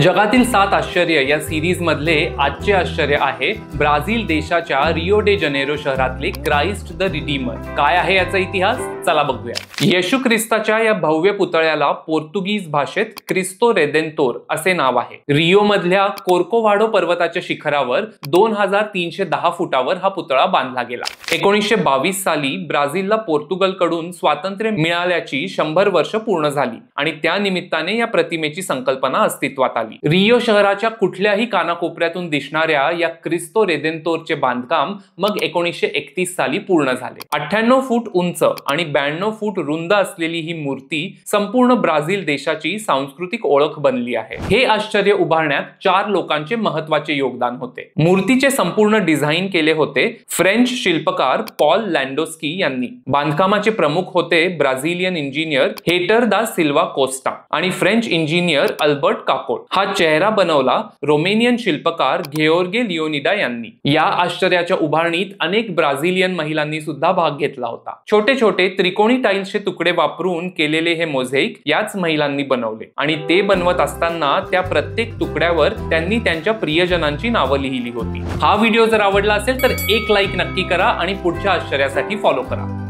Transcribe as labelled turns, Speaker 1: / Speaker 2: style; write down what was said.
Speaker 1: जगातील 7 आश्चर्य या सिरीज मधले आजचे आश्चर्य आहे ब्राझील देशाच्या रिओ डे जनेरो शहरातले क्राइस्ट द रिडीमर। काय आहे याचा इतिहास, चला बघूया। येशू ख्रिस्ताच्या या भव्य पुतळ्याला पोर्तुगीज भाषेत क्रिस्तो रेदेंतोर असे नाव आहे। रिओ मधल्या कोर्कोवाडो पर्वताच्या शिखरावर 2310 फुटावर हा पुतळा बांधला गेला। 1922 साली ब्राझीलला पोर्तुगल कडून स्वातंत्र्य मिळाल्याची 100 वर्ष पूर्ण झाली आणि त्या निमित्ताने या प्रतिमेची संकल्पना अस्तित्वात आली। रिओ शहराच्या कुठल्याही कानाकोपऱ्यातून दिसणाऱ्या या क्रिस्तो रेदेंतोरचे बांधकाम मग 1931 साली पूर्ण झाले। 98 फूट उंच आणि 92 फूट रुंद असलेली ही मूर्ती संपूर्ण ब्राझील देशाची सांस्कृतिक ओळख बनली आहे। हे आश्चर्य उभारण्यात 4 लोकांचे महत्त्वाचे योगदान होते। मूर्तीचे संपूर्ण डिझाइन केले होते फ्रेंच शिल्पकार पॉल लँडोस्की यांनी। बांधकामाचे प्रमुख होते ब्राझिलियन इंजिनियर हेटर दा सिल्वा कोस्टा आणि फ्रेंच इंजिनियर अल्बर्ट काकोट। हा चेहरा बनवला रोमेनियन शिल्पकार घेओर्गे लिओनिडा यांनी। या आश्चर्याच्या उभारणीत अनेक ब्राझिलियन महिलांनी सुद्धा भाग घेतला होता। छोटे छोटे त्रिकोणी टाइल्सचे तुकडे वापरून केलेले हे मोझेक याच महिलांनी बनवले आणि ते बनवत असताना त्या प्रत्येक तुकड्यावर त्यांनी त्यांच्या प्रियजनांची नावे लिहिली होती। हा व्हिडिओ जर आवडला असेल तर एक लाईक नक्की करा आणि पुढच्या आश्चर्यासाठी फॉलो करा।